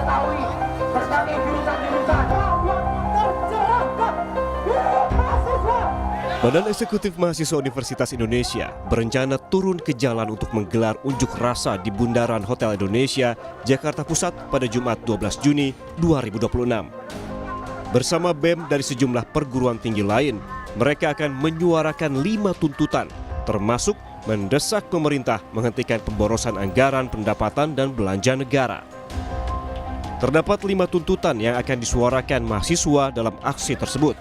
mengetahui berbagai jurusan-jurusan yang tercerahkan mahasiswa. Badan Eksekutif Mahasiswa Universitas Indonesia berencana turun ke jalan untuk menggelar unjuk rasa di Bundaran Hotel Indonesia, Jakarta Pusat pada Jumat 12 Juni 2026. Bersama BEM dari sejumlah perguruan tinggi lain, mereka akan menyuarakan 5 tuntutan, termasuk mendesak pemerintah menghentikan pemborosan anggaran pendapatan dan belanja negara. Terdapat 5 tuntutan yang akan disuarakan mahasiswa dalam aksi tersebut.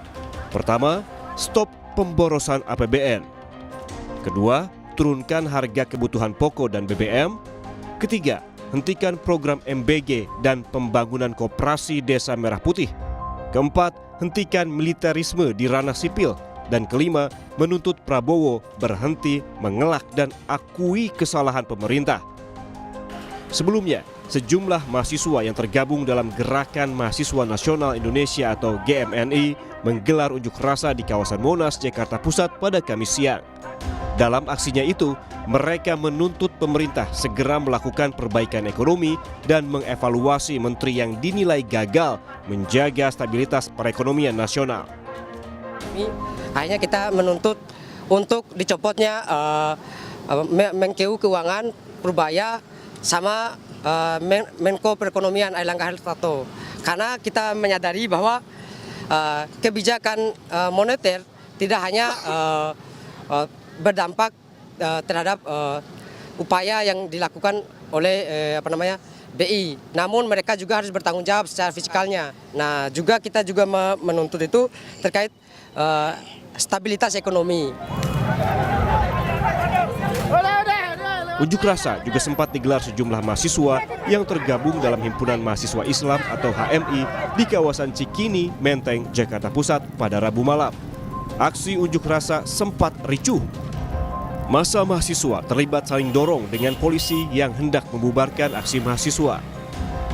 Pertama, stop pemborosan APBN. Kedua, turunkan harga kebutuhan pokok dan BBM. Ketiga, hentikan program MBG dan pembangunan koperasi Desa Merah Putih. Keempat, hentikan militerisme di ranah sipil. Dan kelima, menuntut Prabowo berhenti mengelak dan akui kesalahan pemerintah. Sebelumnya, sejumlah mahasiswa yang tergabung dalam Gerakan Mahasiswa Nasional Indonesia atau GMNI menggelar unjuk rasa di kawasan Monas, Jakarta Pusat pada Kamis siang. Dalam aksinya itu, mereka menuntut pemerintah segera melakukan perbaikan ekonomi dan mengevaluasi menteri yang dinilai gagal menjaga stabilitas perekonomian nasional. Akhirnya kita menuntut untuk dicopotnya Menkeu Keuangan Purbaya sama Menko Perekonomian Airlangga Hartarto, karena kita menyadari bahwa kebijakan moneter tidak hanya berdampak terhadap upaya yang dilakukan oleh BI, namun mereka juga harus bertanggung jawab secara fiskalnya. Nah, kita juga menuntut itu terkait stabilitas ekonomi. Unjuk rasa juga sempat digelar sejumlah mahasiswa yang tergabung dalam Himpunan Mahasiswa Islam atau HMI di kawasan Cikini, Menteng, Jakarta Pusat pada Rabu malam. Aksi unjuk rasa sempat ricuh. Massa mahasiswa terlibat saling dorong dengan polisi yang hendak membubarkan aksi mahasiswa.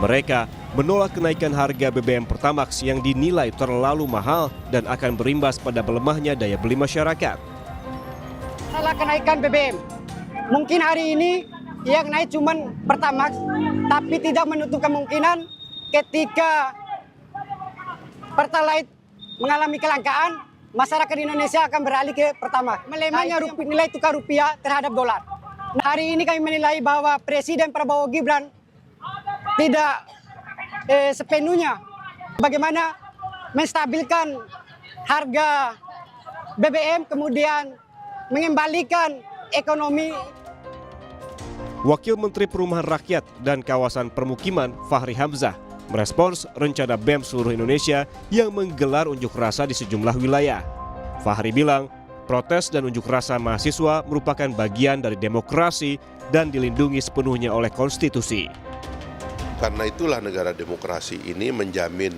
Mereka menolak kenaikan harga BBM Pertamax yang dinilai terlalu mahal dan akan berimbas pada melemahnya daya beli masyarakat. Salah kenaikan BBM. Mungkin hari ini yang naik cuma Pertamax, tapi tidak menutup kemungkinan ketika Pertalite mengalami kelangkaan, masyarakat Indonesia akan beralih ke Pertamax. Melemahnya nilai tukar rupiah terhadap dolar. Nah, hari ini kami menilai bahwa Presiden Prabowo Gibran tidak sepenuhnya bagaimana menstabilkan harga BBM, kemudian mengembalikan ekonomi. Wakil Menteri Perumahan Rakyat dan Kawasan Permukiman Fahri Hamzah merespons rencana BEM seluruh Indonesia yang menggelar unjuk rasa di sejumlah wilayah. Fahri bilang, protes dan unjuk rasa mahasiswa merupakan bagian dari demokrasi dan dilindungi sepenuhnya oleh konstitusi. Karena itulah negara demokrasi ini menjamin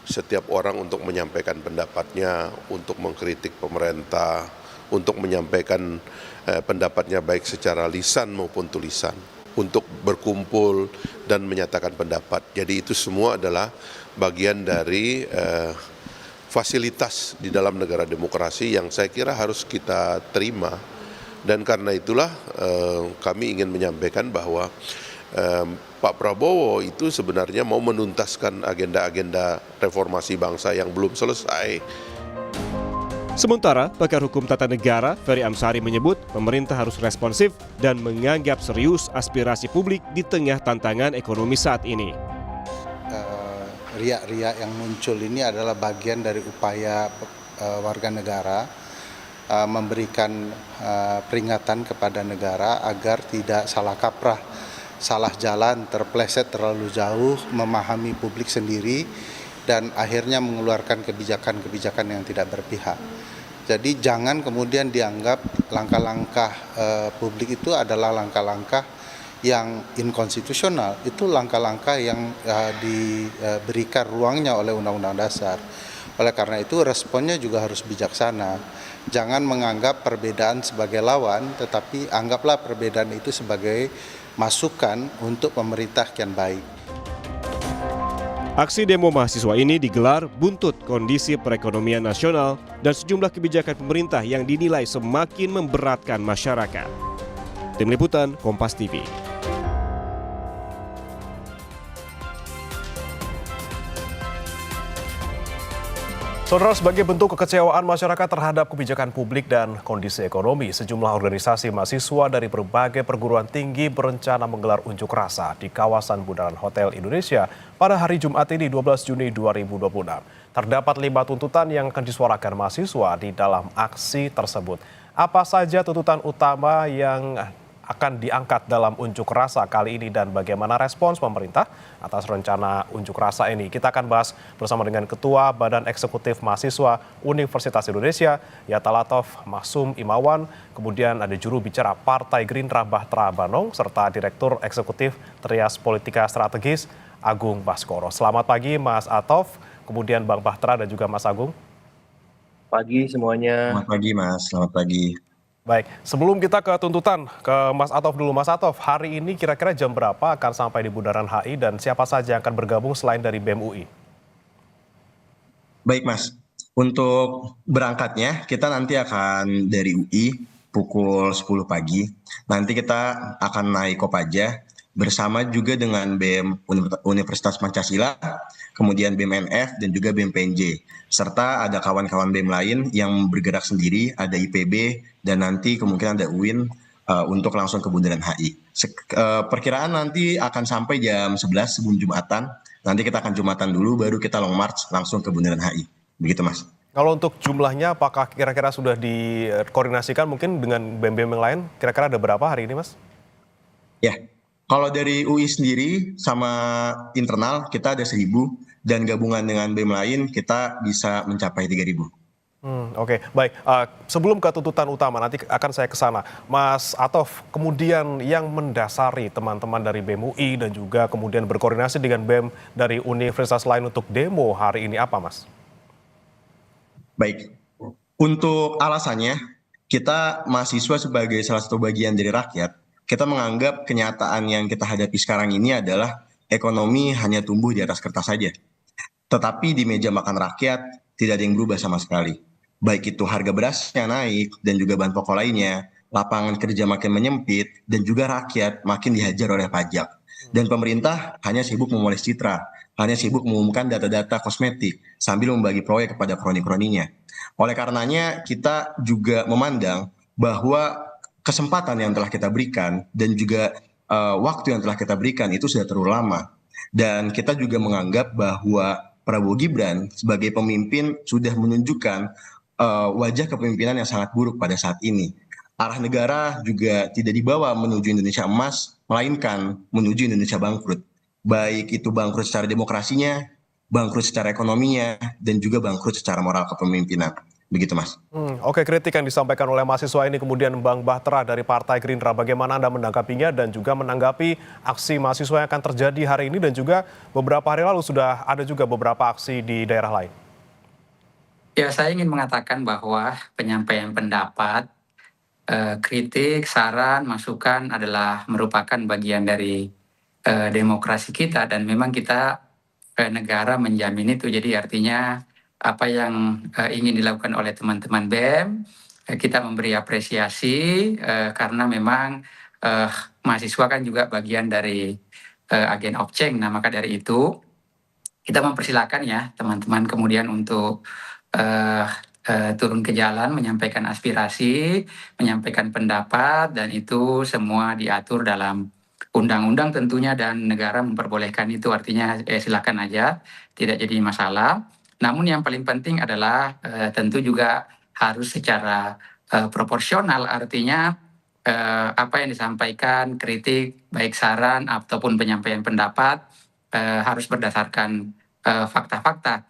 setiap orang untuk menyampaikan pendapatnya, untuk mengkritik pemerintah, untuk menyampaikan pendapatnya baik secara lisan maupun tulisan, untuk berkumpul dan menyatakan pendapat. Jadi itu semua adalah bagian dari fasilitas di dalam negara demokrasi yang saya kira harus kita terima. Dan karena itulah kami ingin menyampaikan bahwa Pak Prabowo itu sebenarnya mau menuntaskan agenda-agenda reformasi bangsa yang belum selesai. Sementara pakar hukum tata negara Ferry Amsari menyebut pemerintah harus responsif dan menganggap serius aspirasi publik di tengah tantangan ekonomi saat ini. Riak-riak yang muncul ini adalah bagian dari upaya warga negara memberikan peringatan kepada negara agar tidak salah kaprah, salah jalan, terpleset terlalu jauh, memahami publik sendiri, dan akhirnya mengeluarkan kebijakan-kebijakan yang tidak berpihak. Jadi jangan kemudian dianggap langkah-langkah publik itu adalah langkah-langkah yang inkonstitusional. Itu langkah-langkah yang diberikan ruangnya oleh Undang-Undang Dasar. Oleh karena itu responnya juga harus bijaksana. Jangan menganggap perbedaan sebagai lawan, tetapi anggaplah perbedaan itu sebagai masukan untuk pemerintah yang baik. Aksi demo mahasiswa ini digelar buntut kondisi perekonomian nasional dan sejumlah kebijakan pemerintah yang dinilai semakin memberatkan masyarakat. Tim Liputan, Kompas TV. Saudara, sebagai bentuk kekecewaan masyarakat terhadap kebijakan publik dan kondisi ekonomi, sejumlah organisasi mahasiswa dari berbagai perguruan tinggi berencana menggelar unjuk rasa di kawasan Bundaran Hotel Indonesia pada hari Jumat ini 12 Juni 2026. Terdapat 5 tuntutan yang akan disuarakan mahasiswa di dalam aksi tersebut. Apa saja tuntutan utama yang akan diangkat dalam unjuk rasa kali ini dan bagaimana respons pemerintah atas rencana unjuk rasa ini? Kita akan bahas bersama dengan Ketua Badan Eksekutif Mahasiswa Universitas Indonesia, Yatta Latov Masum Imawan, kemudian ada juru bicara Partai Gerindra Bahtera Banong, serta Direktur Eksekutif Trias Politika Strategis Agung Baskoro. Selamat pagi Mas Atov, kemudian Bang Bahtera dan juga Mas Agung. Pagi semuanya. Selamat pagi Mas, selamat pagi. Baik, sebelum kita ke tuntutan, ke Mas Atov dulu. Mas Atov, hari ini kira-kira jam berapa akan sampai di Bundaran HI dan siapa saja yang akan bergabung selain dari BEM UI? Baik Mas, untuk berangkatnya kita nanti akan dari UI pukul 10 pagi. Nanti kita akan naik Kopaja bersama juga dengan BEM Universitas Pancasila, kemudian BEM NF dan juga BEM PNJ. Serta ada kawan-kawan BEM lain yang bergerak sendiri, ada IPB dan nanti kemungkinan ada UIN untuk langsung ke Bundaran HI. Perkiraan nanti akan sampai jam 11 sebelum Jumatan. Nanti kita akan Jumatan dulu, baru kita long march langsung ke Bundaran HI. Begitu Mas. Kalau untuk jumlahnya, apakah kira-kira sudah dikoordinasikan mungkin dengan BEM-BEM yang lain? Kira-kira ada berapa hari ini Mas? Ya, kalau dari UI sendiri sama internal kita ada 1.000 dan gabungan dengan BEM lain kita bisa mencapai 3.000. Oke, baik. Sebelum ke tuntutan utama, nanti akan saya ke sana. Mas Atov, kemudian yang mendasari teman-teman dari BEM UI dan juga kemudian berkoordinasi dengan BEM dari universitas lain untuk demo hari ini apa, Mas? Baik, untuk alasannya kita mahasiswa sebagai salah satu bagian dari rakyat, kita menganggap kenyataan yang kita hadapi sekarang ini adalah ekonomi hanya tumbuh di atas kertas saja. Tetapi di meja makan rakyat tidak ada yang berubah sama sekali. Baik itu harga beras yang naik dan juga bahan pokok lainnya, lapangan kerja makin menyempit, dan juga rakyat makin dihajar oleh pajak. Dan pemerintah hanya sibuk memoles citra, hanya sibuk mengumumkan data-data kosmetik sambil membagi proyek kepada kroni-kroninya. Oleh karenanya kita juga memandang bahwa kesempatan yang telah kita berikan dan juga waktu yang telah kita berikan itu sudah terlalu lama. Dan kita juga menganggap bahwa Prabowo Gibran sebagai pemimpin sudah menunjukkan wajah kepemimpinan yang sangat buruk pada saat ini. Arah negara juga tidak dibawa menuju Indonesia emas, melainkan menuju Indonesia bangkrut. Baik itu bangkrut secara demokrasinya, bangkrut secara ekonominya, dan juga bangkrut secara moral kepemimpinan. Begitu Mas. Oke, kritik yang disampaikan oleh mahasiswa ini kemudian Bang Bahtera dari Partai Gerindra, bagaimana Anda menanggapinya dan juga menanggapi aksi mahasiswa yang akan terjadi hari ini dan juga beberapa hari lalu sudah ada juga beberapa aksi di daerah lain? Ya, saya ingin mengatakan bahwa penyampaian pendapat, kritik, saran, masukan adalah merupakan bagian dari demokrasi kita dan memang kita negara menjamin itu. Jadi artinya apa yang ingin dilakukan oleh teman-teman BEM, kita memberi apresiasi karena memang mahasiswa kan juga bagian dari agen of change. Nah, maka dari itu kita mempersilakan ya teman-teman kemudian untuk turun ke jalan, menyampaikan aspirasi, menyampaikan pendapat, dan itu semua diatur dalam undang-undang tentunya dan negara memperbolehkan itu. Artinya silakan aja, tidak jadi masalah. Namun yang paling penting adalah tentu juga harus secara proporsional, artinya apa yang disampaikan, kritik, baik saran ataupun penyampaian pendapat harus berdasarkan fakta-fakta.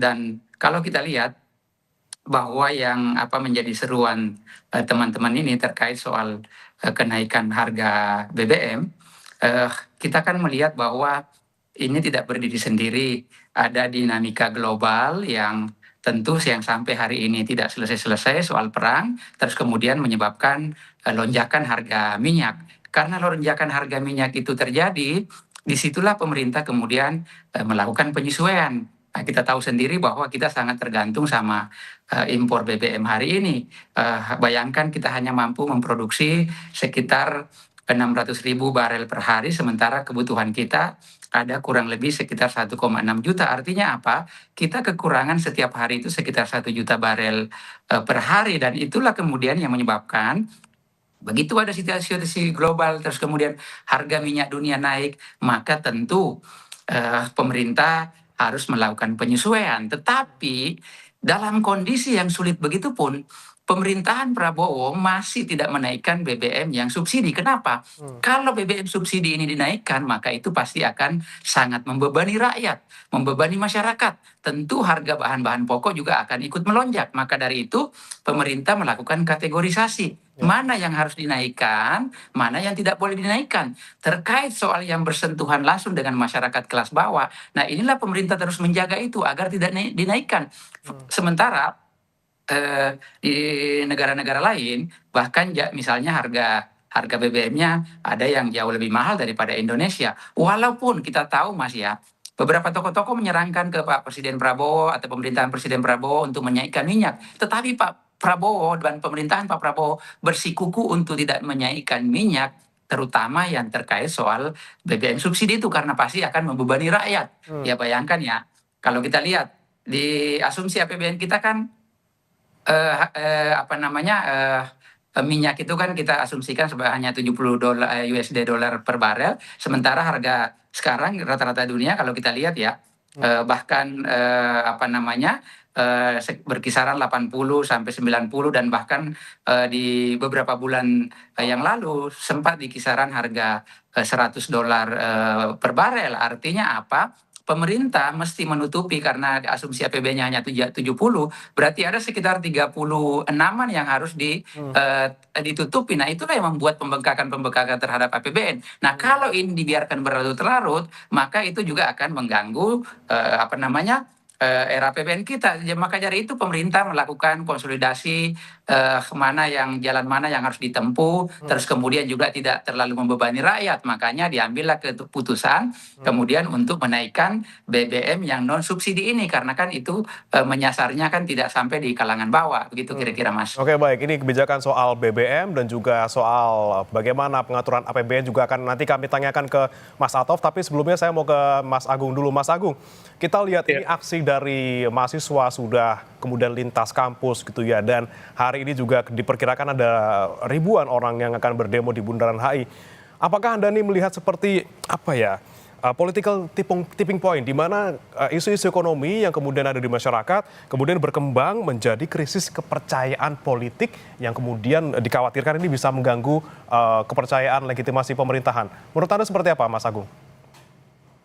Dan kalau kita lihat bahwa yang menjadi seruan teman-teman ini terkait soal kenaikan harga BBM, kita kan melihat bahwa ini tidak berdiri sendiri, ada dinamika global yang tentu yang sampai hari ini tidak selesai-selesai soal perang, terus kemudian menyebabkan lonjakan harga minyak. Karena lonjakan harga minyak itu terjadi, disitulah pemerintah kemudian melakukan penyesuaian. Nah, kita tahu sendiri bahwa kita sangat tergantung sama impor BBM hari ini. Bayangkan kita hanya mampu memproduksi sekitar 600.000 barel per hari, sementara kebutuhan kita ada kurang lebih sekitar 1,6 juta. Artinya apa? Kita kekurangan setiap hari itu sekitar 1 juta barel per hari, dan itulah kemudian yang menyebabkan begitu ada situasi global, terus kemudian harga minyak dunia naik, maka tentu pemerintah harus melakukan penyesuaian. Tetapi dalam kondisi yang sulit begitu pun, pemerintahan Prabowo masih tidak menaikkan BBM yang subsidi. Kenapa? Kalau BBM subsidi ini dinaikkan, maka itu pasti akan sangat membebani rakyat, membebani masyarakat. Tentu harga bahan-bahan pokok juga akan ikut melonjak. Maka dari itu, pemerintah melakukan kategorisasi. Mana yang harus dinaikkan, mana yang tidak boleh dinaikkan. Terkait soal yang bersentuhan langsung dengan masyarakat kelas bawah, nah inilah pemerintah terus menjaga itu agar tidak dinaikkan. Sementara di negara-negara lain, bahkan misalnya harga BBM-nya ada yang jauh lebih mahal daripada Indonesia. Walaupun kita tahu Mas ya, beberapa tokoh-tokoh menyerangkan ke Pak Presiden Prabowo atau pemerintahan Presiden Prabowo untuk menaikkan minyak. Tetapi Pak Prabowo dan pemerintahan Pak Prabowo bersikuku untuk tidak menaikkan minyak, terutama yang terkait soal BBM subsidi itu, karena pasti akan membebani rakyat. Ya bayangkan ya, kalau kita lihat di asumsi APBN kita kan minyak itu kan kita asumsikan sebanyak hanya $70 USD per barel, sementara harga sekarang rata-rata dunia kalau kita lihat ya bahkan berkisaran 80 sampai 90, dan bahkan di beberapa bulan yang lalu sempat di kisaran harga $100 per barel. Artinya apa? Pemerintah mesti menutupi, karena asumsi APBN-nya hanya 70, berarti ada sekitar 36-an yang harus ditutupi. Nah, itulah yang membuat pembengkakan terhadap APBN. Nah, kalau ini dibiarkan berlarut-larut, maka itu juga akan mengganggu era APBN kita. Maka dari itu pemerintah melakukan konsolidasi jalan mana yang harus ditempuh, terus kemudian juga tidak terlalu membebani rakyat. Makanya diambillah keputusan kemudian untuk menaikkan BBM yang non subsidi ini, karena kan itu menyasarnya kan tidak sampai di kalangan bawah, begitu kira-kira Mas. Oke, baik, ini kebijakan soal BBM dan juga soal bagaimana pengaturan APBN juga akan nanti kami tanyakan ke Mas Atov, tapi sebelumnya saya mau ke Mas Agung dulu. Mas Agung, kita lihat ini aksi dari mahasiswa sudah kemudian lintas kampus gitu ya, dan hari ini juga diperkirakan ada ribuan orang yang akan berdemo di Bundaran HI. Apakah Anda nih melihat seperti political tipping point, di mana isu-isu ekonomi yang kemudian ada di masyarakat kemudian berkembang menjadi krisis kepercayaan politik yang kemudian dikhawatirkan ini bisa mengganggu kepercayaan legitimasi pemerintahan. Menurut Anda seperti apa, Mas Agung?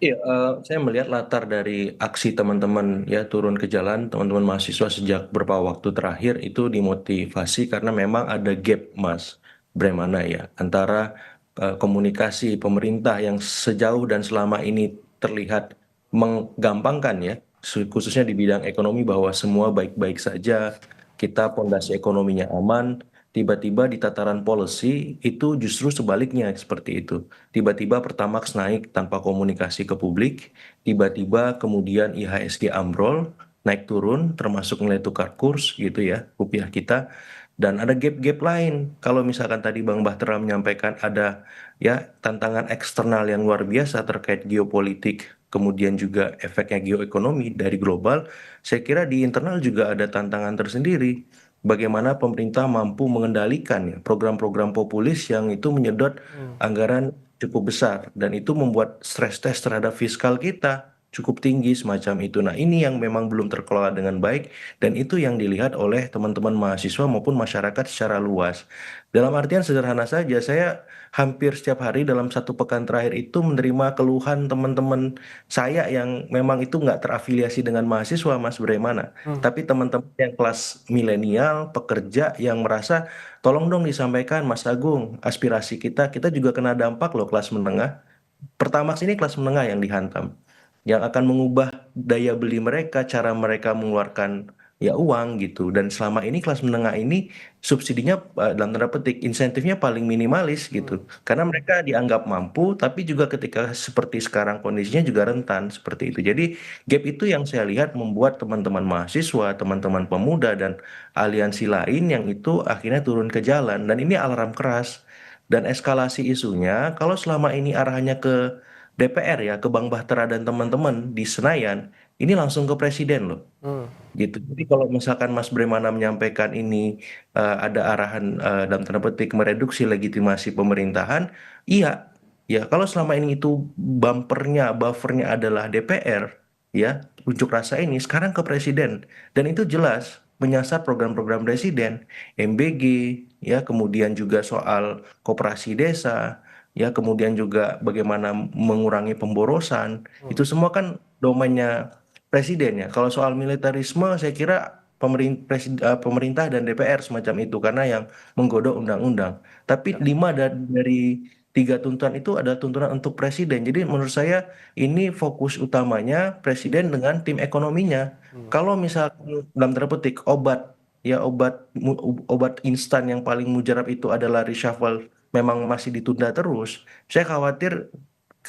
Iya, saya melihat latar dari aksi teman-teman ya turun ke jalan, teman-teman mahasiswa sejak beberapa waktu terakhir itu dimotivasi karena memang ada gap, Mas Bremana ya, antara komunikasi pemerintah yang sejauh dan selama ini terlihat menggampangkan ya, khususnya di bidang ekonomi bahwa semua baik-baik saja, kita pondasi ekonominya aman. Tiba-tiba di tataran policy itu justru sebaliknya seperti itu. Tiba-tiba Pertamax naik tanpa komunikasi ke publik, tiba-tiba kemudian IHSG ambrol, naik turun termasuk nilai tukar kurs gitu ya, rupiah kita. Dan ada gap-gap lain. Kalau misalkan tadi Bang Bahtera menyampaikan ada ya tantangan eksternal yang luar biasa terkait geopolitik, kemudian juga efeknya geoekonomi dari global, saya kira di internal juga ada tantangan tersendiri. Bagaimana pemerintah mampu mengendalikan ya program-program populis yang itu menyedot anggaran cukup besar, dan itu membuat stress test terhadap fiskal kita cukup tinggi semacam itu. Nah, ini yang memang belum terkelola dengan baik, dan itu yang dilihat oleh teman-teman mahasiswa maupun masyarakat secara luas. Dalam artian sederhana saja, saya hampir setiap hari dalam 1 pekan terakhir itu menerima keluhan teman-teman saya yang memang itu nggak terafiliasi dengan mahasiswa, Mas Bremana. Tapi teman-teman yang kelas milenial, pekerja yang merasa, tolong dong disampaikan Mas Agung, aspirasi kita juga kena dampak loh kelas menengah. Pertamax ini kelas menengah yang dihantam, yang akan mengubah daya beli mereka, cara mereka mengeluarkan ya uang gitu. Dan selama ini kelas menengah ini subsidinya dalam tanda petik insentifnya paling minimalis gitu. Karena mereka dianggap mampu, tapi juga ketika seperti sekarang kondisinya juga rentan seperti itu. Jadi gap itu yang saya lihat membuat teman-teman mahasiswa, teman-teman pemuda dan aliansi lain yang itu akhirnya turun ke jalan. Dan ini alarm keras Dan eskalasi isunya, kalau selama ini arahannya ke DPR ya, ke Bang Bahtera dan teman-teman di Senayan, ini langsung ke Presiden loh. Gitu. Jadi kalau misalkan Mas Bremana menyampaikan ini ada arahan dalam tanda petik mereduksi legitimasi pemerintahan, iya, ya kalau selama ini itu buffernya adalah DPR, ya unjuk rasa ini sekarang ke Presiden dan itu jelas menyasar program-program Presiden, MBG, ya kemudian juga soal koperasi desa, ya kemudian juga bagaimana mengurangi pemborosan, itu semua kan domainnya Presiden ya. Kalau soal militerisme, saya kira pemerintah dan DPR semacam itu karena yang menggodok undang-undang. Tapi 5 dari 3 tuntutan itu adalah tuntutan untuk Presiden. Jadi menurut saya ini fokus utamanya Presiden dengan tim ekonominya. Kalau misalkan dalam tanda petik obat ya obat instan yang paling mujarab itu adalah reshuffle memang masih ditunda terus, saya khawatir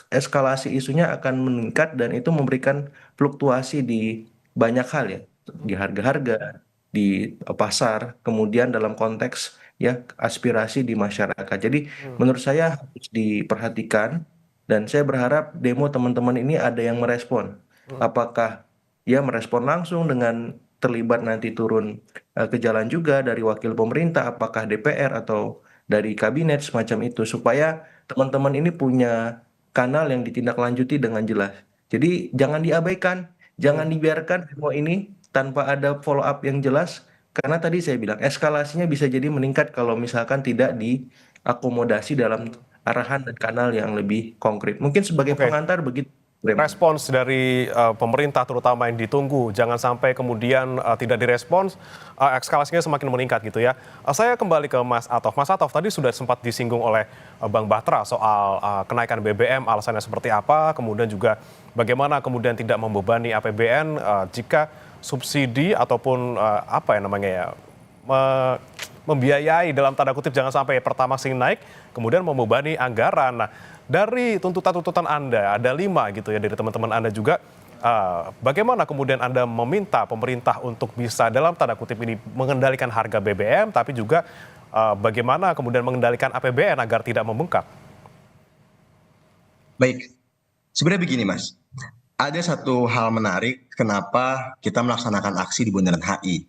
eskalasi isunya akan meningkat dan itu memberikan fluktuasi di banyak hal ya, di harga-harga, di pasar, kemudian dalam konteks ya aspirasi di masyarakat. Jadi menurut saya harus diperhatikan dan saya berharap demo teman-teman ini ada yang merespon. Apakah ya merespon langsung dengan terlibat nanti turun ke jalan juga dari wakil pemerintah, apakah DPR atau dari kabinet semacam itu supaya teman-teman ini punya kanal yang ditindaklanjuti dengan jelas. Jadi jangan diabaikan, jangan dibiarkan demo ini tanpa ada follow up yang jelas. Karena tadi saya bilang eskalasinya bisa jadi meningkat kalau misalkan tidak diakomodasi dalam arahan dan kanal yang lebih konkret. Mungkin sebagai Oke. pengantar begitu. Respons dari pemerintah terutama yang ditunggu, jangan sampai kemudian tidak direspons, eskalasinya semakin meningkat gitu ya. Saya kembali ke Mas Atof. Mas Atof, tadi sudah sempat disinggung oleh Bang Bahtera soal kenaikan BBM, alasannya seperti apa, kemudian juga bagaimana kemudian tidak membebani APBN jika subsidi ataupun apa ya namanya ya, membiayai dalam tanda kutip jangan sampai Pertamax ini naik, kemudian membebani anggaran. Nah, dari tuntutan-tuntutan Anda, ada 5 gitu ya dari teman-teman Anda juga, bagaimana kemudian Anda meminta pemerintah untuk bisa dalam tanda kutip ini mengendalikan harga BBM, tapi juga bagaimana kemudian mengendalikan APBN agar tidak membengkak? Baik, sebenarnya begini Mas, ada satu hal menarik kenapa kita melaksanakan aksi di Bundaran HI.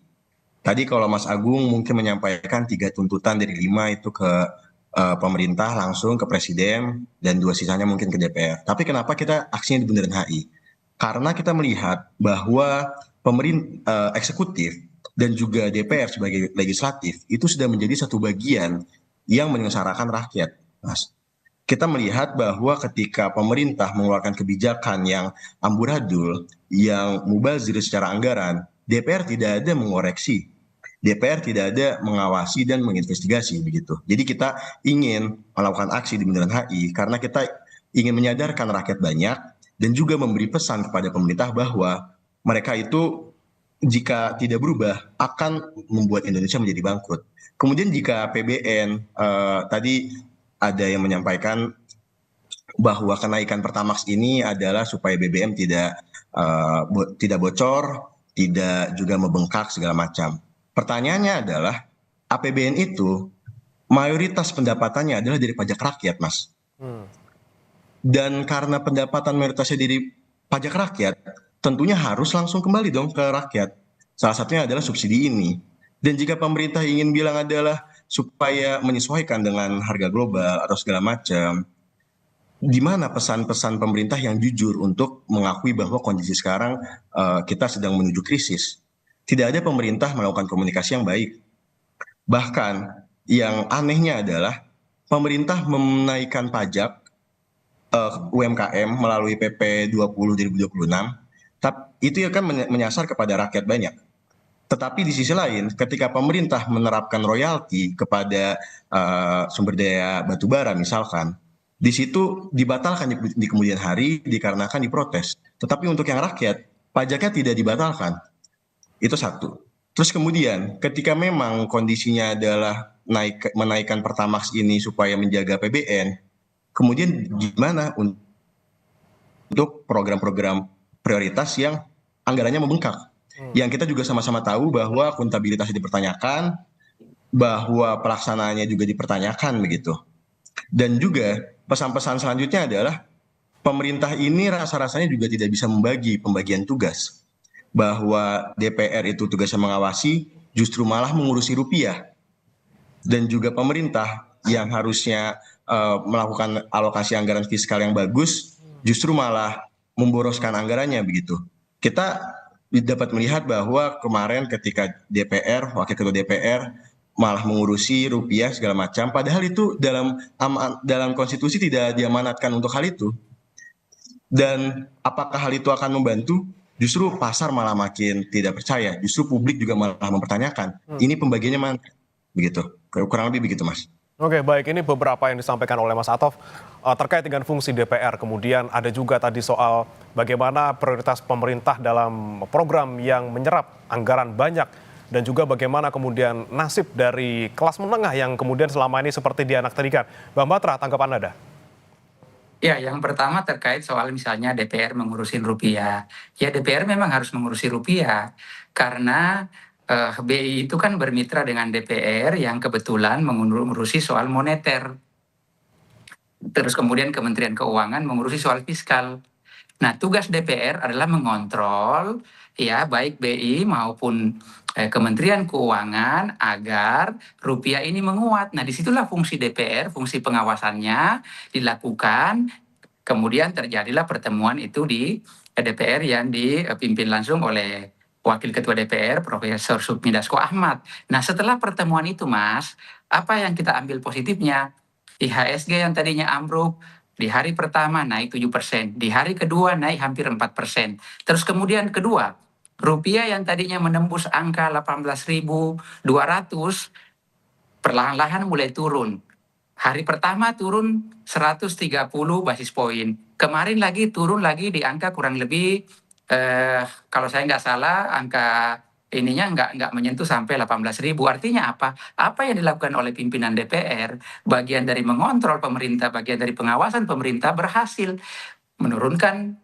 Tadi kalau Mas Agung mungkin menyampaikan 3 tuntutan dari 5 itu ke pemerintah langsung ke Presiden dan 2 sisanya mungkin ke DPR. Tapi kenapa kita aksinya di Bundaran HI? Karena kita melihat bahwa pemerintah eksekutif dan juga DPR sebagai legislatif itu sudah menjadi satu bagian yang menyengsarakan rakyat, Mas. Kita melihat bahwa ketika pemerintah mengeluarkan kebijakan yang amburadul, yang mubazir secara anggaran, DPR tidak ada mengoreksi. DPR tidak ada mengawasi dan menginvestigasi begitu. Jadi kita ingin melakukan aksi di Bundaran HI karena kita ingin menyadarkan rakyat banyak dan juga memberi pesan kepada pemerintah bahwa mereka itu jika tidak berubah akan membuat Indonesia menjadi bangkrut. Kemudian jika PBN tadi ada yang menyampaikan bahwa kenaikan Pertamax ini adalah supaya BBM tidak bocor, tidak juga membengkak segala macam. Pertanyaannya adalah APBN itu mayoritas pendapatannya adalah dari pajak rakyat, Mas. Dan karena pendapatan mayoritasnya dari pajak rakyat, tentunya harus langsung kembali dong ke rakyat. Salah satunya adalah subsidi ini. Dan jika pemerintah ingin bilang adalah supaya menyesuaikan dengan harga global atau segala macam, di mana pesan-pesan pemerintah yang jujur untuk mengakui bahwa kondisi sekarang kita sedang menuju krisis? Tidak ada pemerintah melakukan komunikasi yang baik. Bahkan yang anehnya adalah pemerintah menaikkan pajak UMKM melalui PP 20 2026, itu akan menyasar kepada rakyat banyak. Tetapi di sisi lain, ketika pemerintah menerapkan royalti kepada sumber daya batubara misalkan, di situ dibatalkan di kemudian hari dikarenakan diprotes. Tetapi untuk yang rakyat, pajaknya tidak dibatalkan. Itu satu. Terus kemudian ketika memang kondisinya adalah menaikkan Pertamax ini supaya menjaga PBN, kemudian gimana untuk program-program prioritas yang anggarannya membengkak? Yang kita juga sama-sama tahu bahwa akuntabilitasnya dipertanyakan, bahwa pelaksanaannya juga dipertanyakan begitu. Dan juga pesan-pesan selanjutnya adalah pemerintah ini rasa-rasanya juga tidak bisa membagi pembagian tugas. Bahwa DPR itu tugasnya mengawasi, justru malah mengurusi rupiah. Dan juga pemerintah yang harusnya melakukan alokasi anggaran fiskal yang bagus, justru malah memboroskan anggarannya begitu. Kita dapat melihat bahwa kemarin ketika DPR, Wakil Ketua DPR malah mengurusi rupiah segala macam, padahal itu dalam konstitusi tidak diamanatkan untuk hal itu. Dan apakah hal itu akan membantu? Justru pasar malah makin tidak percaya. Justru publik juga malah mempertanyakan. Ini pembagiannya mana? Begitu. Kurang lebih begitu, Mas. Oke, baik. Ini beberapa yang disampaikan oleh Mas Atov terkait dengan fungsi DPR. Kemudian ada juga tadi soal bagaimana prioritas pemerintah dalam program yang menyerap anggaran banyak. Dan juga bagaimana kemudian nasib dari kelas menengah yang kemudian selama ini seperti dianaktirikan. Bang Batra, tanggapan Anda? Ya, yang pertama terkait soal misalnya DPR mengurusin rupiah. Ya, DPR memang harus mengurusi rupiah karena BI itu kan bermitra dengan DPR yang kebetulan mengurusi soal moneter. Terus kemudian Kementerian Keuangan mengurusi soal fiskal. Nah, tugas DPR adalah mengontrol ya baik BI maupun Kementerian Keuangan agar rupiah ini menguat. Nah, disitulah fungsi DPR, fungsi pengawasannya dilakukan. Kemudian terjadilah pertemuan itu di DPR yang dipimpin langsung oleh Wakil Ketua DPR, Profesor Sukmi Dasko Ahmad. Nah, setelah pertemuan itu, Mas, apa yang kita ambil positifnya? IHSG yang tadinya ambruk, di hari pertama naik 7%, di hari kedua naik hampir 4%. Terus kemudian kedua, rupiah yang tadinya menembus angka 18.200, perlahan-lahan mulai turun. Hari pertama turun 130 basis poin. Kemarin lagi turun lagi di angka kurang lebih, kalau saya nggak salah, angka ininya nggak menyentuh sampai 18.000. Artinya apa? Apa yang dilakukan oleh pimpinan DPR, bagian dari mengontrol pemerintah, bagian dari pengawasan pemerintah berhasil menurunkan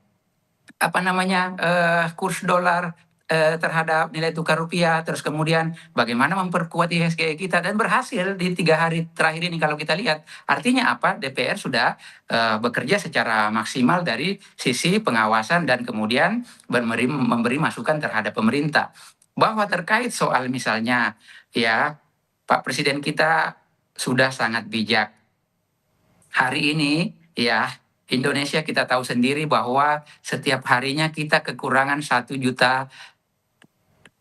kurs dolar terhadap nilai tukar rupiah, terus kemudian bagaimana memperkuat IHSG kita, dan berhasil di 3 hari terakhir ini kalau kita lihat. Artinya apa? DPR sudah bekerja secara maksimal dari sisi pengawasan dan kemudian memberi masukan terhadap pemerintah. Bahwa terkait soal misalnya ya Pak Presiden kita sudah sangat bijak. Hari ini ya Indonesia kita tahu sendiri bahwa setiap harinya kita kekurangan 1 juta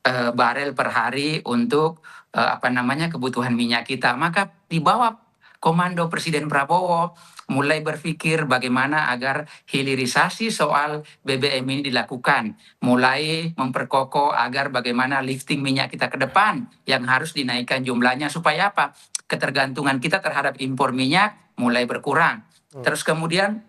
barel per hari untuk kebutuhan minyak kita. Maka di bawah komando Presiden Prabowo mulai berpikir bagaimana agar hilirisasi soal BBM ini dilakukan. Mulai memperkokoh agar bagaimana lifting minyak kita ke depan yang harus dinaikkan jumlahnya supaya apa? Ketergantungan kita terhadap impor minyak mulai berkurang. Terus kemudian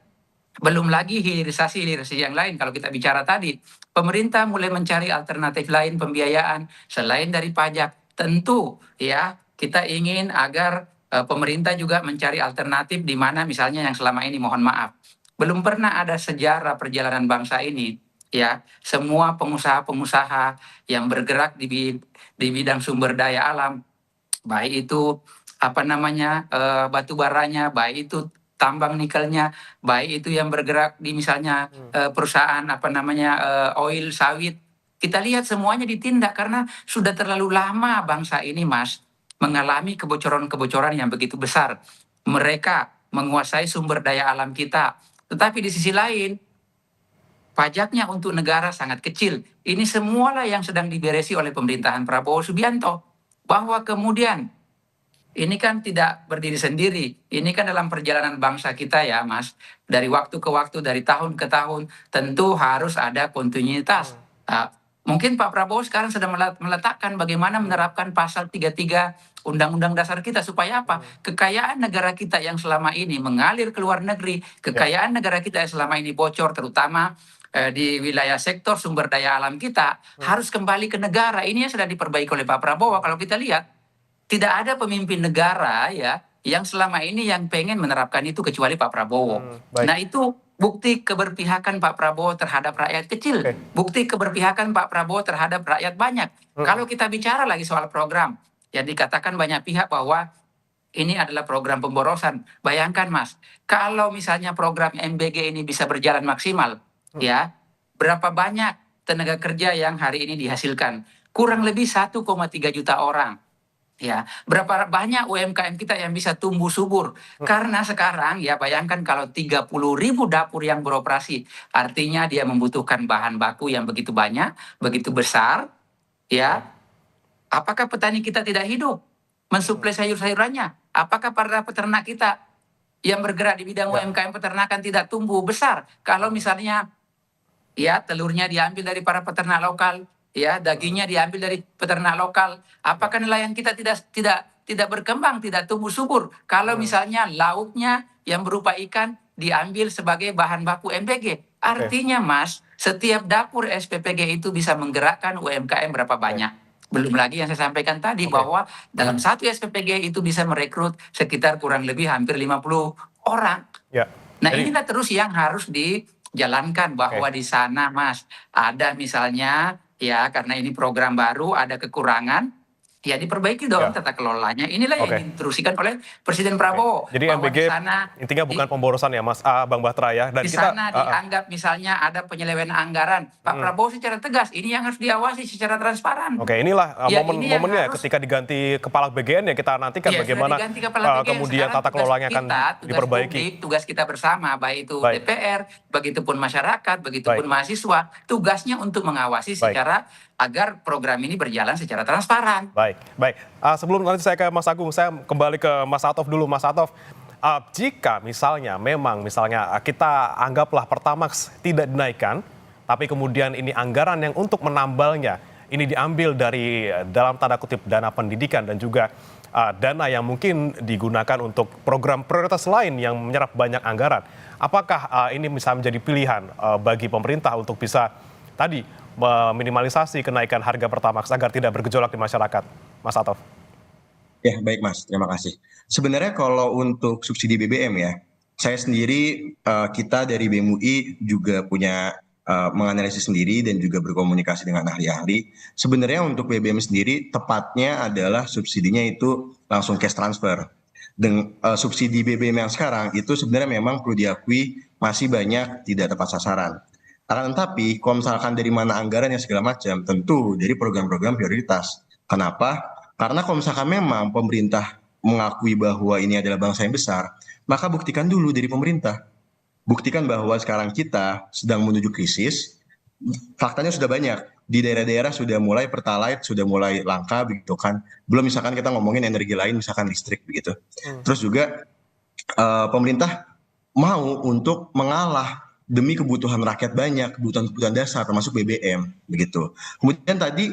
belum lagi hilirisasi yang lain. Kalau kita bicara tadi, pemerintah mulai mencari alternatif lain pembiayaan selain dari pajak. Tentu ya kita ingin agar pemerintah juga mencari alternatif di mana misalnya yang selama ini, mohon maaf, belum pernah ada sejarah perjalanan bangsa ini ya semua pengusaha-pengusaha yang bergerak di bidang sumber daya alam, baik itu batu baranya, baik itu tambang nikelnya, baik itu yang bergerak di misalnya perusahaan oil sawit. Kita lihat semuanya ditindak karena sudah terlalu lama bangsa ini, Mas, mengalami kebocoran-kebocoran yang begitu besar. Mereka menguasai sumber daya alam kita. Tetapi di sisi lain, pajaknya untuk negara sangat kecil. Ini semualah yang sedang diberesi oleh pemerintahan Prabowo Subianto. Bahwa kemudian ini kan tidak berdiri sendiri. Ini kan dalam perjalanan bangsa kita ya, Mas. Dari waktu ke waktu, dari tahun ke tahun, tentu harus ada kontinuitas. Mungkin Pak Prabowo sekarang sedang meletakkan bagaimana menerapkan pasal 33 Undang-Undang Dasar kita. Supaya apa? Kekayaan negara kita yang selama ini mengalir ke luar negeri, kekayaan negara kita yang selama ini bocor, terutama di wilayah sektor sumber daya alam kita, harus kembali ke negara. Ini yang sedang diperbaiki oleh Pak Prabowo. Kalau kita lihat, tidak ada pemimpin negara ya yang selama ini yang pengen menerapkan itu kecuali Pak Prabowo. Nah, itu bukti keberpihakan Pak Prabowo terhadap rakyat kecil. Bukti keberpihakan Pak Prabowo terhadap rakyat banyak. Kalau kita bicara lagi soal program, yang dikatakan banyak pihak bahwa ini adalah program pemborosan. Bayangkan Mas, kalau misalnya program MBG ini bisa berjalan maksimal, ya, berapa banyak tenaga kerja yang hari ini dihasilkan? Kurang lebih 1,3 juta orang. Ya, berapa banyak UMKM kita yang bisa tumbuh subur? Karena sekarang ya bayangkan kalau 30.000 dapur yang beroperasi, artinya dia membutuhkan bahan baku yang begitu banyak, begitu besar, ya. Apakah petani kita tidak hidup mensuplai sayur-sayurannya? Apakah para peternak kita yang bergerak di bidang UMKM peternakan tidak tumbuh besar? Kalau misalnya ya telurnya diambil dari para peternak lokal, ya dagingnya diambil dari peternak lokal, apakah nelayan kita tidak berkembang, tidak tumbuh subur? Kalau misalnya lauknya yang berupa ikan diambil sebagai bahan baku MBG, artinya Mas, setiap dapur SPPG itu bisa menggerakkan UMKM berapa banyak? Belum lagi yang saya sampaikan tadi bahwa dalam satu SPPG itu bisa merekrut sekitar kurang lebih hampir 50 orang. Ya. Nah, Jadi- inilah terus yang harus dijalankan bahwa di sana Mas ada misalnya ya karena ini program baru ada kekurangan ya diperbaiki dong tata kelolanya. Inilah yang diteruskan oleh Presiden Prabowo. Jadi bahwa MBG di sana intinya bukan pemborosan ya Mas Bang Batra ya. Dan di kita sana dianggap misalnya ada penyelewengan anggaran. Pak Prabowo secara tegas, ini yang harus diawasi secara transparan. Oke, inilah Ya, ini yang momennya harus- ketika diganti kepala BGN ya kita nantikan Iya, bagaimana sudah diganti kepala BGN. kemudian Sekarang tata tugas kelolanya akan kita, tugas diperbaiki. publik, tugas kita bersama, baik itu Baik. DPR, begitupun masyarakat, begitupun Baik. mahasiswa, tugasnya untuk mengawasi secara agar program ini berjalan secara transparan. Baik. Sebelum nanti saya ke Mas Agung, saya kembali ke Mas Atov dulu. Mas Atov, jika misalnya kita anggaplah Pertamax tidak dinaikkan, tapi kemudian ini anggaran yang untuk menambalnya ini diambil dari dalam tanda kutip dana pendidikan dan juga dana yang mungkin digunakan untuk program prioritas lain yang menyerap banyak anggaran. Apakah ini bisa menjadi pilihan bagi pemerintah untuk bisa tadi meminimalisasi kenaikan harga Pertamax agar tidak bergejolak di masyarakat, Mas Atov? Ya, baik Mas, terima kasih. Sebenarnya kalau untuk subsidi BBM ya, saya sendiri, kita dari BMUI juga punya menganalisis sendiri dan juga berkomunikasi dengan ahli-ahli. Sebenarnya untuk BBM sendiri tepatnya adalah subsidinya itu langsung cash transfer. Dan subsidi BBM yang sekarang itu sebenarnya memang perlu diakui masih banyak tidak tepat sasaran. Akan tetapi, kalau misalkan dari mana anggarannya segala macam, tentu dari program-program prioritas. Kenapa? Karena kalau misalkan memang pemerintah mengakui bahwa ini adalah bangsa yang besar, maka buktikan dulu dari pemerintah. Buktikan bahwa sekarang kita sedang menuju krisis, faktanya sudah banyak. Di daerah-daerah sudah mulai pertalite, sudah mulai langka begitu kan. Belum misalkan kita ngomongin energi lain, misalkan listrik begitu. Terus juga pemerintah mau untuk mengalah demi kebutuhan rakyat banyak, kebutuhan dasar termasuk BBM begitu. Kemudian tadi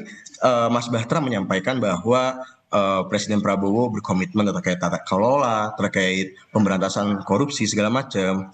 Mas Batra menyampaikan bahwa Presiden Prabowo berkomitmen terkait tata kelola, terkait pemberantasan korupsi segala macam.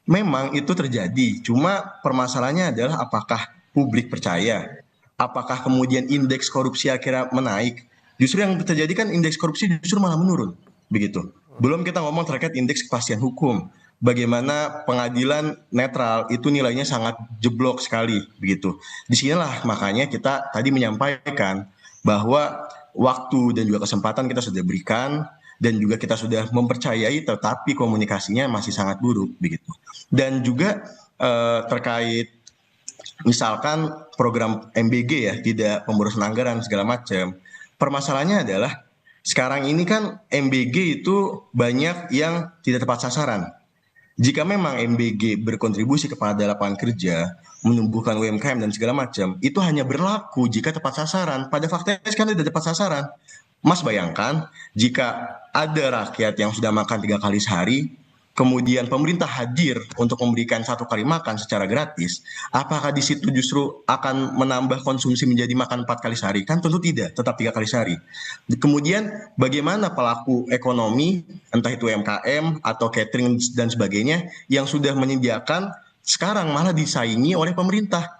Memang itu terjadi, cuma permasalahannya adalah apakah publik percaya? Apakah kemudian indeks korupsi akhirnya menaik? Justru yang terjadi kan indeks korupsi justru malah menurun, begitu. Belum kita ngomong terkait indeks kepastian hukum. Bagaimana pengadilan netral itu nilainya sangat jeblok sekali begitu. Disinilah makanya kita tadi menyampaikan bahwa waktu dan juga kesempatan kita sudah berikan dan juga kita sudah mempercayai tetapi komunikasinya masih sangat buruk begitu. Dan juga terkait misalkan program MBG ya tidak pemborosan anggaran segala macam. Permasalahannya adalah sekarang ini kan MBG itu banyak yang tidak tepat sasaran. Jika memang MBG berkontribusi kepada lapangan kerja, menumbuhkan UMKM dan segala macam, itu hanya berlaku jika tepat sasaran. Pada faktanya sekarang tidak tepat sasaran. Mas bayangkan jika ada rakyat yang sudah makan 3 kali sehari, kemudian pemerintah hadir untuk memberikan 1 kali makan secara gratis, apakah di situ justru akan menambah konsumsi menjadi makan 4 kali sehari? Kan tentu tidak, tetap 3 kali sehari. Kemudian bagaimana pelaku ekonomi, entah itu UMKM atau catering dan sebagainya, yang sudah menyediakan sekarang malah disaingi oleh pemerintah.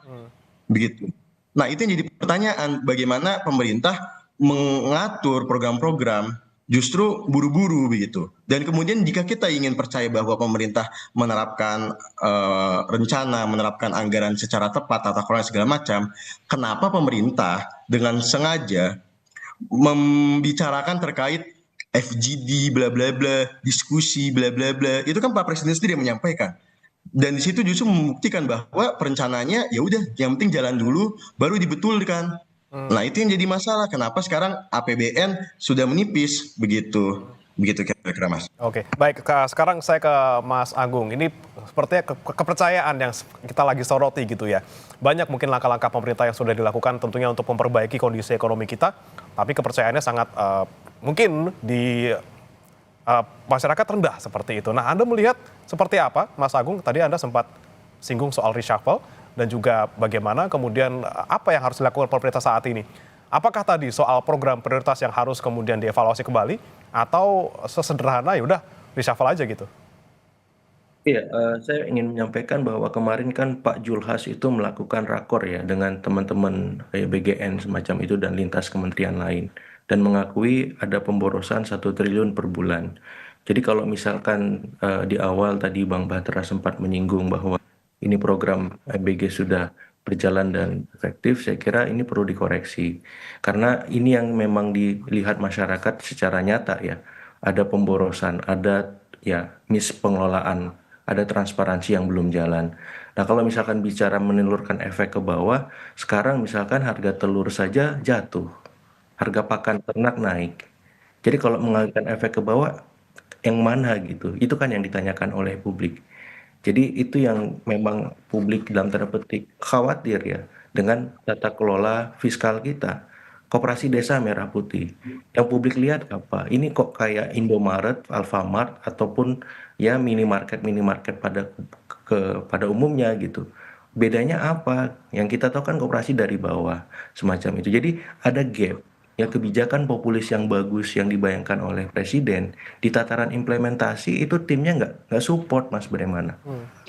Begitu. Nah itu yang jadi pertanyaan, bagaimana pemerintah mengatur program-program justru buru-buru begitu. Dan kemudian jika kita ingin percaya bahwa pemerintah menerapkan rencana, menerapkan anggaran secara tepat, tata kelola segala macam, kenapa pemerintah dengan sengaja membicarakan terkait FGD bla bla bla, diskusi bla bla bla. Itu kan Pak Presiden sendiri yang menyampaikan. Dan di situ justru membuktikan bahwa perencanaannya ya udah yang penting jalan dulu baru dibetulkan. Nah, itu yang jadi masalah. Kenapa sekarang APBN sudah menipis begitu. Begitu kira-kira Mas. Oke, baik. Sekarang saya ke Mas Agung. Ini sepertinya kepercayaan yang kita lagi soroti gitu ya. Banyak mungkin langkah-langkah pemerintah yang sudah dilakukan tentunya untuk memperbaiki kondisi ekonomi kita, tapi kepercayaannya sangat mungkin di masyarakat rendah seperti itu. Nah, Anda melihat seperti apa, Mas Agung? Tadi Anda sempat singgung soal reshuffle dan juga bagaimana kemudian apa yang harus dilakukan pemerintah saat ini. Apakah tadi soal program prioritas yang harus kemudian dievaluasi kembali atau sesederhana ya udah reshuffle aja gitu? Iya, saya ingin menyampaikan bahwa kemarin kan Pak Julhas itu melakukan rakor ya dengan teman-teman BGN semacam itu dan lintas kementerian lain dan mengakui ada pemborosan 1 triliun per bulan. Jadi kalau misalkan di awal tadi Bang Batra sempat menyinggung bahwa ini program MBG sudah berjalan dan efektif, saya kira ini perlu dikoreksi. Karena ini yang memang dilihat masyarakat secara nyata ya. Ada pemborosan, ada ya mispengelolaan, ada transparansi yang belum jalan. Nah, kalau misalkan bicara menelurkan efek ke bawah, sekarang misalkan harga telur saja jatuh, harga pakan ternak naik. Jadi kalau mengalihkan efek ke bawah, yang mana gitu? Itu kan yang ditanyakan oleh publik. Jadi itu yang memang publik dalam tanda petik khawatir ya dengan tata kelola fiskal kita. Koperasi Desa Merah Putih. Yang publik lihat apa? Ini kok kayak Indomaret, Alfamart ataupun ya minimarket pada umumnya gitu. Bedanya apa? Yang kita tahu kan koperasi dari bawah semacam itu. Jadi ada gap. Ya kebijakan populis yang bagus yang dibayangkan oleh presiden di tataran implementasi itu timnya nggak support Mas Bremana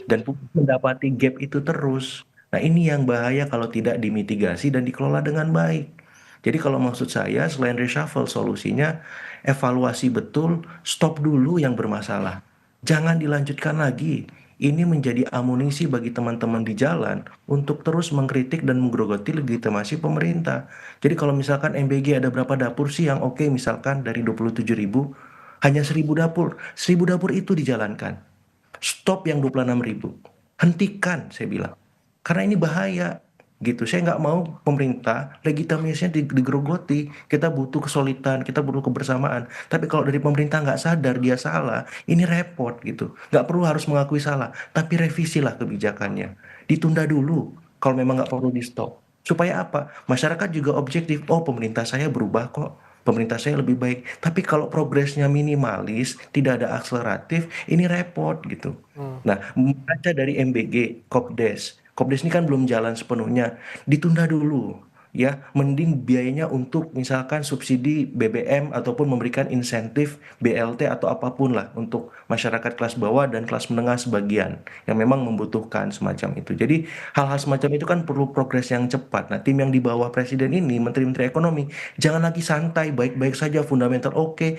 dan publik mendapati gap itu terus. Nah ini yang bahaya kalau tidak dimitigasi dan dikelola dengan baik. Jadi kalau maksud saya selain reshuffle solusinya evaluasi betul, stop dulu yang bermasalah. Jangan dilanjutkan lagi. Ini menjadi amunisi bagi teman-teman di jalan untuk terus mengkritik dan menggerogoti legitimasi pemerintah. Jadi kalau misalkan MBG ada berapa dapur sih yang oke misalkan dari 27.000, hanya 1.000 dapur. 1.000 dapur itu dijalankan. Stop yang 26.000. Hentikan, saya bilang. Karena ini bahaya gitu. Saya nggak mau pemerintah legitimasinya digerogoti. Kita butuh kesulitan, kita butuh kebersamaan. Tapi kalau dari pemerintah nggak sadar dia salah, ini repot gitu. Nggak perlu harus mengakui salah, tapi revisilah kebijakannya. Ditunda dulu kalau memang nggak perlu di stop. Supaya apa? Masyarakat juga objektif. Oh, pemerintah saya berubah kok. Pemerintah saya lebih baik. Tapi kalau progresnya minimalis, tidak ada akseleratif, ini repot gitu. Nah, membaca dari MBG, Kopdes. Kopdes ini kan belum jalan sepenuhnya, ditunda dulu ya, mending biayanya untuk misalkan subsidi BBM ataupun memberikan insentif BLT atau apapun lah untuk masyarakat kelas bawah dan kelas menengah sebagian yang memang membutuhkan semacam itu. Jadi hal-hal semacam itu kan perlu progres yang cepat. Nah, tim yang di bawah presiden ini, menteri-menteri ekonomi, jangan lagi santai, baik-baik saja, fundamental oke.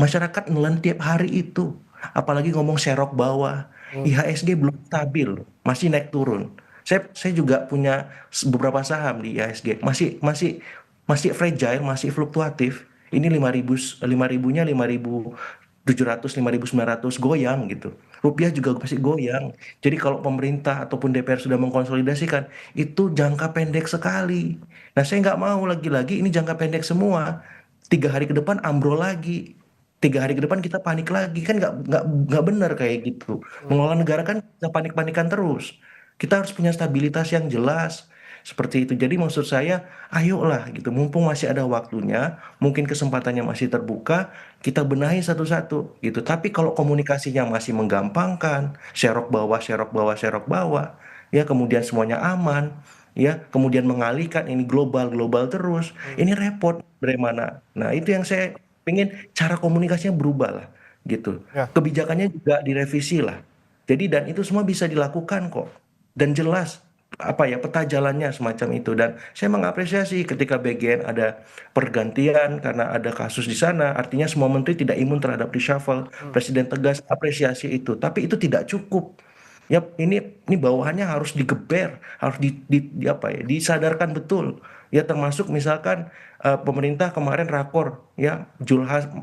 Masyarakat nelen tiap hari itu. Apalagi ngomong serok bawah, IHSG belum stabil, masih naik turun. Saya juga punya beberapa saham di IHSG, masih fragile, masih fluktuatif. Ini 5.000-nya 5.700, 5.900 goyang gitu. Rupiah juga masih goyang. Jadi kalau pemerintah ataupun DPR sudah mengkonsolidasikan, itu jangka pendek sekali. Nah, saya nggak mau lagi-lagi ini jangka pendek semua. 3 hari ke depan ambrol lagi. 3 hari ke depan kita panik lagi, kan nggak benar kayak gitu. Mengelola negara kan kita panik-panikan terus. Kita harus punya stabilitas yang jelas seperti itu. Jadi maksud saya, ayolah gitu, mumpung masih ada waktunya, mungkin kesempatannya masih terbuka, kita benahi satu-satu gitu. Tapi kalau komunikasinya masih menggampangkan, serok bawah, serok bawah, serok bawah, ya kemudian semuanya aman, ya kemudian mengalihkan ini global terus, ini repot bagaimana. Nah itu yang saya pengen cara komunikasinya berubah lah gitu. Ya. Kebijakannya juga direvisi lah. Jadi dan itu semua bisa dilakukan kok. Dan jelas apa ya peta jalannya semacam itu dan saya mengapresiasi ketika BGN ada pergantian karena ada kasus di sana artinya semua menteri tidak imun terhadap reshuffle. Presiden tegas apresiasi itu tapi itu tidak cukup ya ini bawahannya harus digeber harus apa ya disadarkan betul Ya termasuk misalkan pemerintah kemarin rakor ya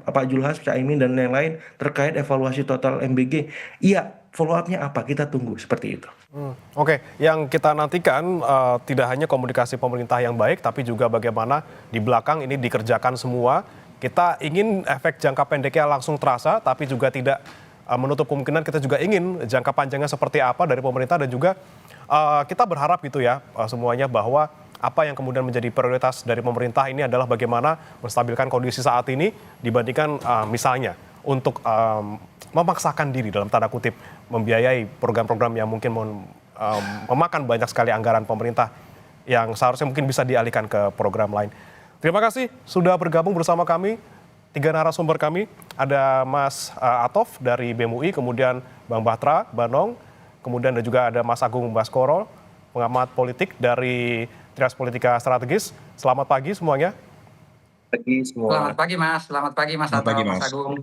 Pak Julhas, Caimin dan lain-lain terkait evaluasi total MBG. Iya, follow up-nya apa? Kita tunggu seperti itu. Oke, yang kita nantikan tidak hanya komunikasi pemerintah yang baik, tapi juga bagaimana di belakang ini dikerjakan semua. Kita ingin efek jangka pendeknya langsung terasa, tapi juga tidak menutup kemungkinan kita juga ingin jangka panjangnya seperti apa dari pemerintah, dan juga kita berharap gitu ya semuanya bahwa apa yang kemudian menjadi prioritas dari pemerintah ini adalah bagaimana menstabilkan kondisi saat ini dibandingkan misalnya untuk memaksakan diri dalam tanda kutip membiayai program-program yang mungkin memakan banyak sekali anggaran pemerintah yang seharusnya mungkin bisa dialihkan ke program lain. Terima kasih sudah bergabung bersama kami. 3 narasumber kami, ada Mas Atof dari BEM UI, kemudian Bang Batra, Banong, kemudian ada juga ada Mas Agung Baskoro, pengamat politik dari Trias Politika Strategis. Selamat pagi semuanya. Pagi semua. Selamat pagi Mas, selamat pagi Mas Selamat pagi, Atof, Mas Mas. Agung.